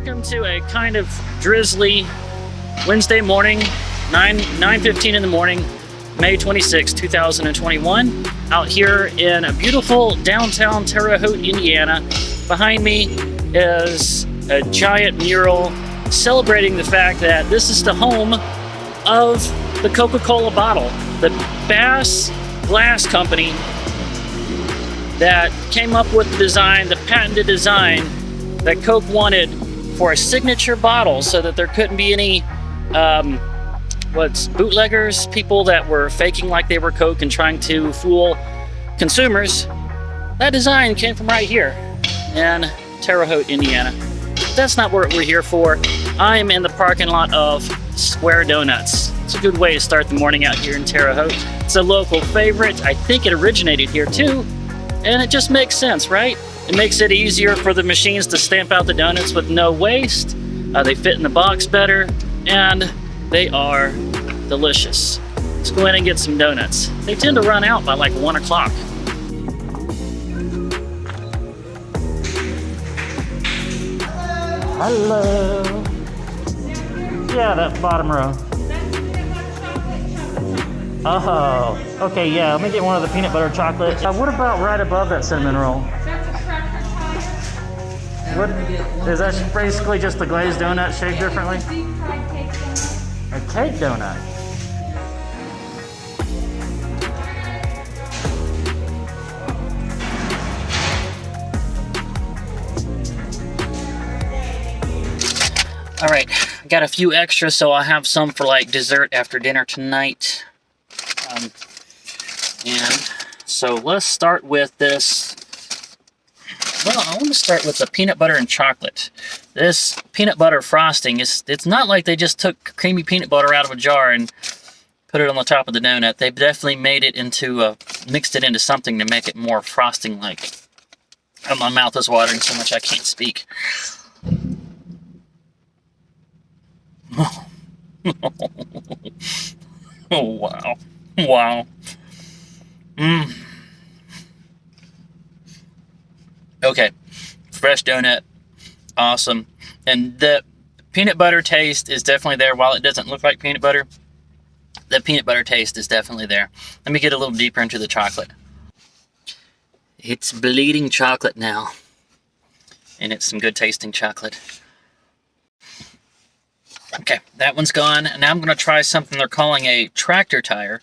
Welcome to a kind of drizzly Wednesday morning, 9:15 in the morning, May 26, 2021. Out here in a beautiful downtown Terre Haute, Indiana. Behind me is a giant mural celebrating the fact that this is the home of the Coca-Cola bottle. The Bass Glass Company that came up with the design, the patented design that Coke wanted for a signature bottle so that there couldn't be any bootleggers, people that were faking like they were Coke and trying to fool consumers. That design came from right here in Terre Haute, Indiana. That's not what we're here for. I'm in the parking lot of Square Donuts. It's a good way to start the morning out here in Terre Haute. It's a local favorite. I think it originated here too, and it just makes sense, right? It makes it easier for the machines to stamp out the donuts with no waste. They fit in the box better, and they are delicious. Let's go in and get some donuts. They tend to run out by like 1 o'clock. Hello. Yeah, that bottom row. Oh, okay, yeah, let me get one of the peanut butter chocolate. What about right above that cinnamon roll? What, is that basically just the glazed donut shaped differently? A cake donut. All right, I got a few extras, so I'll have some for like dessert after dinner tonight. And so let's start with this. Well, I want to start with the peanut butter and chocolate. This peanut butter frosting, it's not like they just took creamy peanut butter out of a jar and put it on the top of the donut. They've definitely made it into, mixed it into something to make it more frosting-like. Oh, my mouth is watering so much I can't speak. Oh, wow. Wow. Okay, fresh donut, awesome. And the peanut butter taste is definitely there. While it doesn't look like peanut butter, the peanut butter taste is definitely there. Let me get a little deeper into the chocolate. It's bleeding chocolate now, and it's some good tasting chocolate. Okay, that one's gone. Now I'm going to try something they're calling a tractor tire.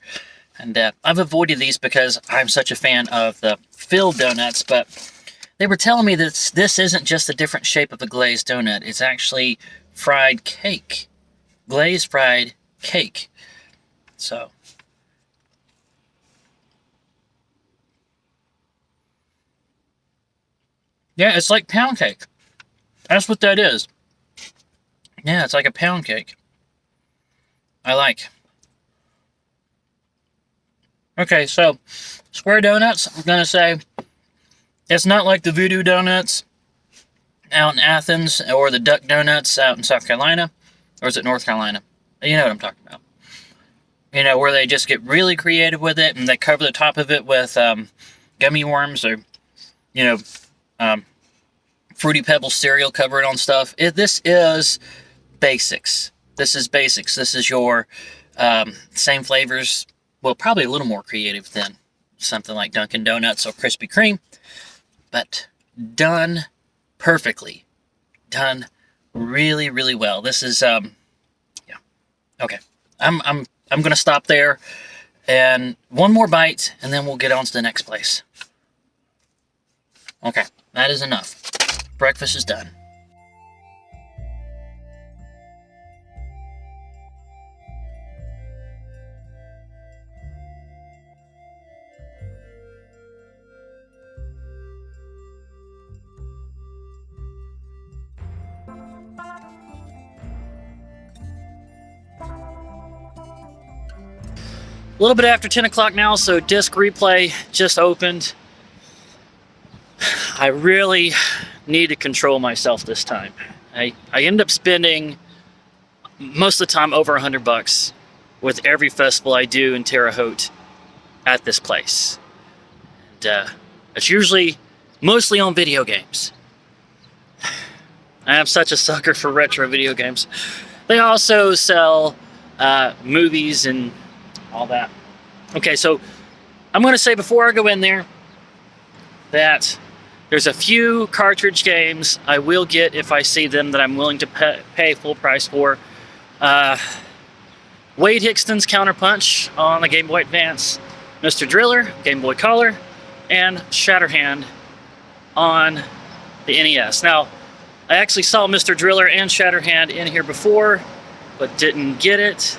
And I've avoided these because I'm such a fan of the filled donuts, but they were telling me that this isn't just a different shape of a glazed donut. It's actually fried cake. Glazed fried cake. So. Yeah, it's like pound cake. That's what that is. Yeah, it's like a pound cake. I like. Okay, so Square Donuts, I'm going to say, it's not like the Voodoo Donuts out in Athens or the Duck Donuts out in South Carolina, or is it North Carolina? You know what I'm talking about. You know, where they just get really creative with it and they cover the top of it with gummy worms or, you know, Fruity Pebbles cereal, cover it on stuff. This is basics. This is basics. This is your same flavors. Well, probably a little more creative than something like Dunkin' Donuts or Krispy Kreme, but done perfectly. Done really, really well. This is, yeah. Okay. I'm gonna stop there, and one more bite, and then we'll get on to the next place. Okay, that is enough. Breakfast is done. A little bit after 10 o'clock now, so disc replay just opened. I really need to control myself this time. I end up spending most of the time over $100 with every festival I do in Terre Haute at this place. And it's usually mostly on video games. I am such a sucker for retro video games. They also sell movies and all that. Okay, so I'm going to say before I go in there that there's a few cartridge games I will get if I see them that I'm willing to pay full price for. Wade Hickston's Counterpunch on the Game Boy Advance, Mr. Driller, Game Boy Color, and Shatterhand on the NES. Now, I actually saw Mr. Driller and Shatterhand in here before, but didn't get it.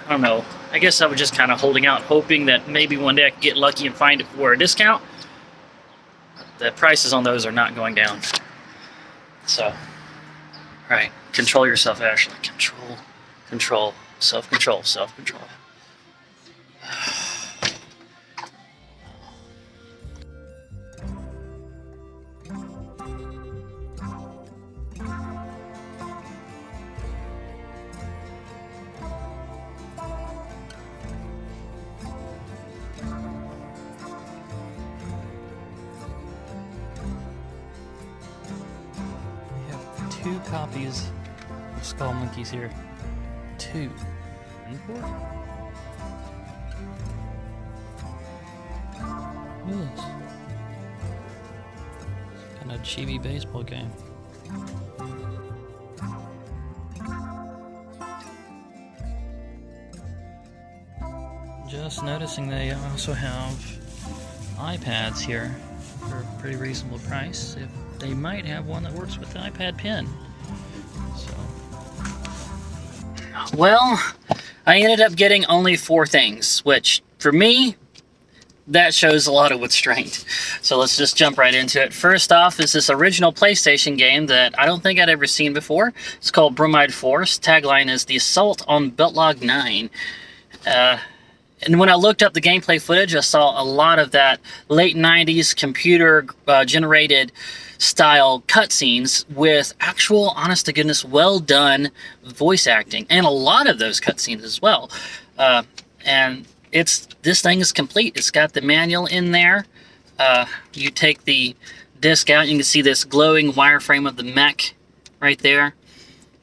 I don't know. I guess I was just kind of holding out, hoping that maybe one day I could get lucky and find it for a discount. The prices on those are not going down. So, alright, control yourself, Ashley. Control, self-control. We have 2 copies of Skull Monkeys here. 2. Import? What is this? Kind of chibi baseball game. Just noticing they also have iPads here for a pretty reasonable price. If they might have one that works with the iPad Pen. So, well, I ended up getting only 4 things, which for me, that shows a lot of restraint. So let's just jump right into it. First off is this original PlayStation game that I don't think I'd ever seen before. It's called Bromide Force. Tagline is The Assault on Beltlog 9. And when I looked up the gameplay footage, I saw a lot of that late 90s computer generated style cutscenes with actual, honest to goodness, well done voice acting, and a lot of those cutscenes as well. And this thing is complete. It's got the manual in there. You take the disc out, you can see this glowing wireframe of the mech right there.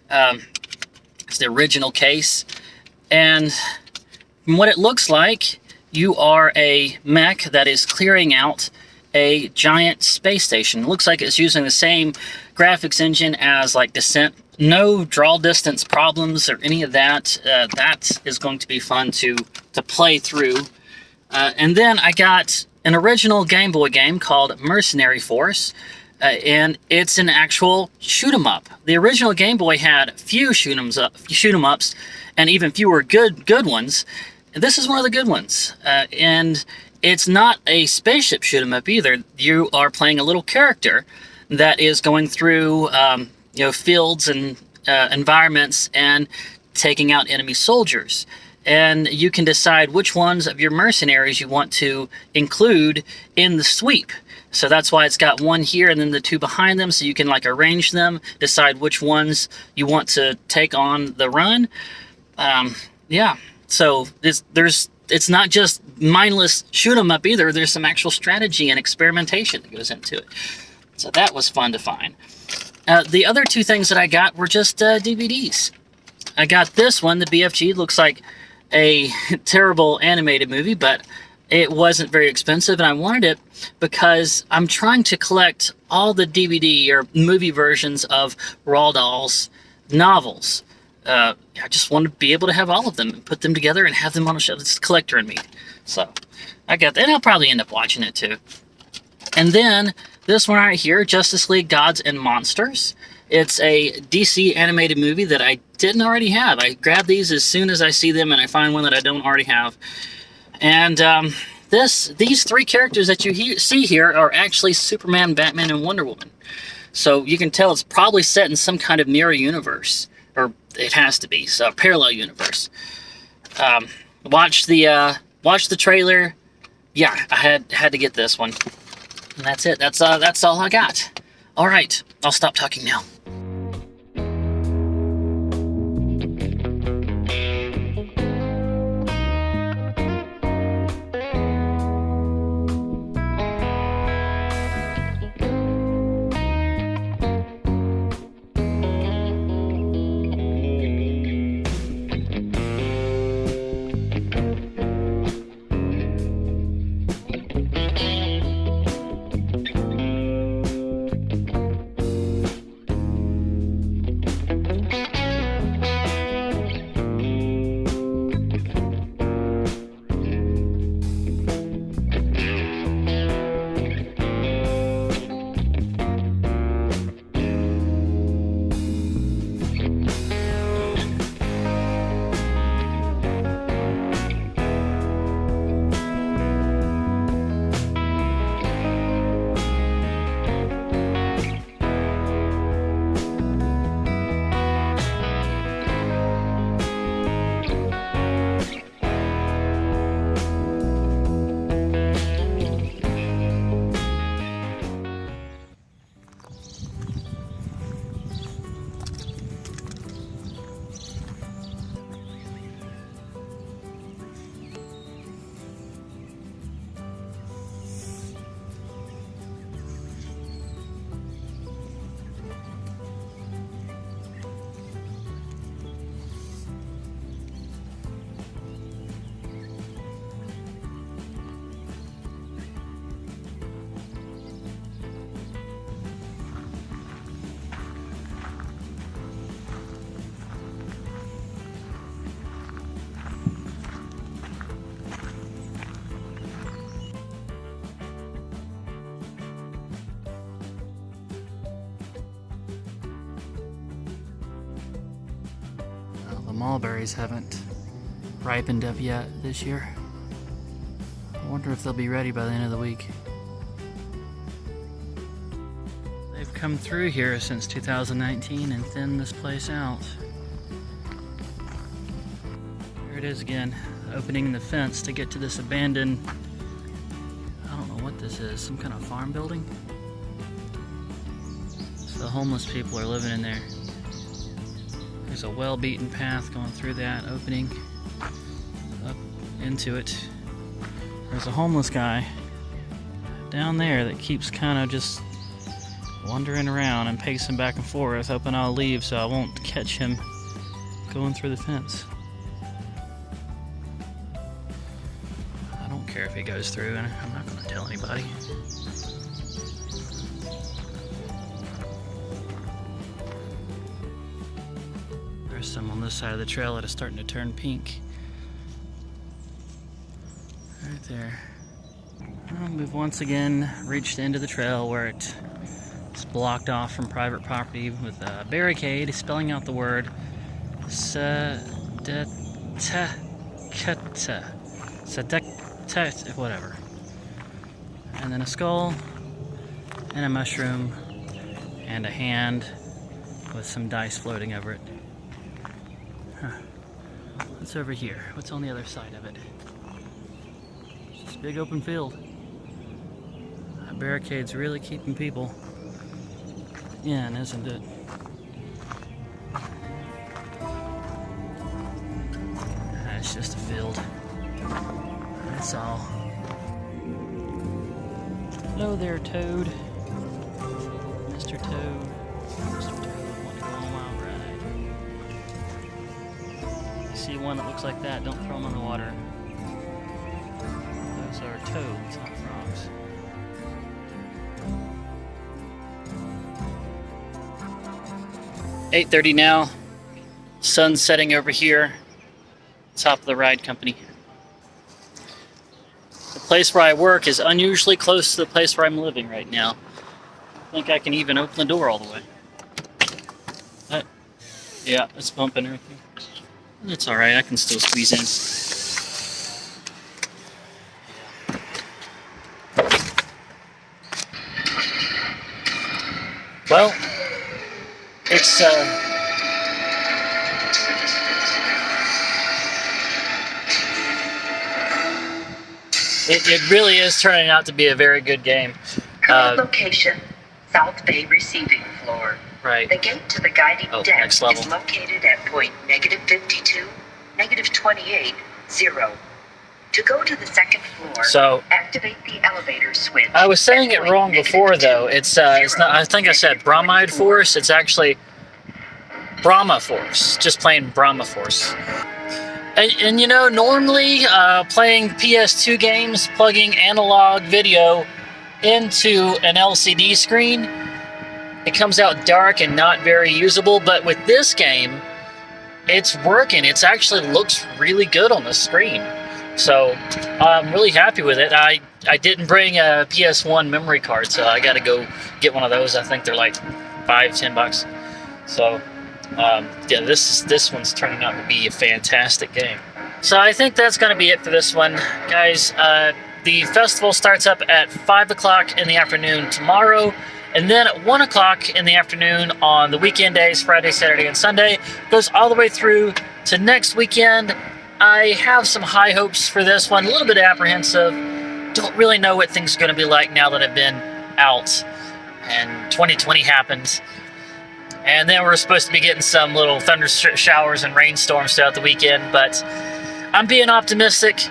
It's the original case, and from what it looks like, you are a mech that is clearing out a giant space station. It looks like it's using the same graphics engine as like Descent. No draw distance problems or any of that. That is going to be fun to play through. And then I got an original Game Boy game called Mercenary Force. And it's an actual shoot-'em-up. The original Game Boy had few shoot-'em-ups, and even fewer good ones. This is one of the good ones, and it's not a spaceship shoot-'em-up either. You are playing a little character that is going through, fields and environments and taking out enemy soldiers. And you can decide which ones of your mercenaries you want to include in the sweep. So that's why it's got one here and then the 2 behind them, so you can like arrange them, decide which ones you want to take on the run. Yeah. So it's not just mindless shoot 'em up either. There's some actual strategy and experimentation that goes into it. So that was fun to find. The other 2 things that I got were just DVDs. I got this one, the BFG. Looks like a terrible animated movie, but it wasn't very expensive, and I wanted it because I'm trying to collect all the DVD or movie versions of Roald Dahl's novels. I just want to be able to have all of them and put them together and have them on a shelf. It's the collector in me. So I got that, and I'll probably end up watching it too. And then this one right here, Justice League Gods and Monsters. It's a DC animated movie that I didn't already have. I grab these as soon as I see them and I find one that I don't already have. And these 3 characters that you see here are actually Superman, Batman, and Wonder Woman. So you can tell it's probably set in some kind of mirror universe. Or it has to be, so parallel universe. Watch the trailer. Yeah, I had to get this one. And that's it. That's all I got. All right, I'll stop talking now. mulberries haven't ripened up yet this year. I wonder if they'll be ready by the end of the week. They've come through here since 2019 and thinned this place out. There it is again, opening the fence to get to this abandoned, I don't know what this is, some kind of farm building? So the homeless people are living in there. There's a well-beaten path going through that opening up into it. There's a homeless guy down there that keeps kind of just wandering around and pacing back and forth, hoping I'll leave so I won't catch him going through the fence. I don't care if he goes through, and I'm not going to tell anybody. There's some on this side of the trail that is starting to turn pink. Right there. And we've once again reached the end of the trail where it's blocked off from private property with a barricade spelling out the word Sadekata. Whatever. And then a skull and a mushroom and a hand with some dice floating over it. Huh. What's over here? What's on the other side of it? It's just a big open field. That barricade's really keeping people in, isn't it? It's just a field. That's all. Hello there, Toad. Mr. Toad. Mr. Toad, want to go on a wild ride? You see one that looks like that, don't throw them in the water. Those are toads, not frogs. "8:30 now. Sun's setting over here. Top of the ride company. The place where I work is unusually close to the place where I'm living right now. I think I can even open the door all the way. Yeah, it's bumping everything. It's alright, I can still squeeze in. Well, it's it really is turning out to be a very good game. Current location, South Bay receiving floor. Right. The gate to the guiding deck is level. located at point -52, -28, 0. To go to the second floor, So activate the elevator switch. I was saying it at point wrong before though. It's not. I think I said Brahmide Force. It's actually Brahma Force. Just plain Brahma Force. And you know, normally playing PS2 games, plugging analog video into an LCD screen, it comes out dark and not very usable. But with this game, it's working. It actually looks really good on the screen. So I'm really happy with it. I didn't bring a PS1 memory card, so I got to go get one of those. I think they're like $5-10. So yeah, this one's turning out to be a fantastic game. So I think that's going to be it for this one, guys. The festival starts up at 5 o'clock in the afternoon tomorrow, and then at 1 o'clock in the afternoon on the weekend days, Friday, Saturday, and Sunday. Goes all the way through to next weekend. I have some high hopes for this one, a little bit apprehensive. Don't really know what things are going to be like now that I've been out and 2020 happened. And then we're supposed to be getting some little thunder showers and rainstorms throughout the weekend, but I'm being optimistic.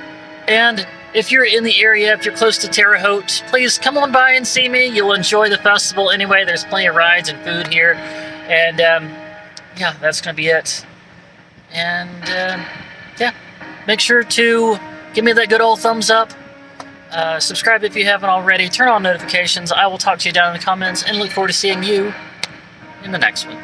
And if you're in the area, if you're close to Terre Haute, please come on by and see me. You'll enjoy the festival anyway. There's plenty of rides and food here. And yeah, that's going to be it. And yeah, make sure to give me that good old thumbs up. Subscribe if you haven't already. Turn on notifications. I will talk to you down in the comments and look forward to seeing you in the next one.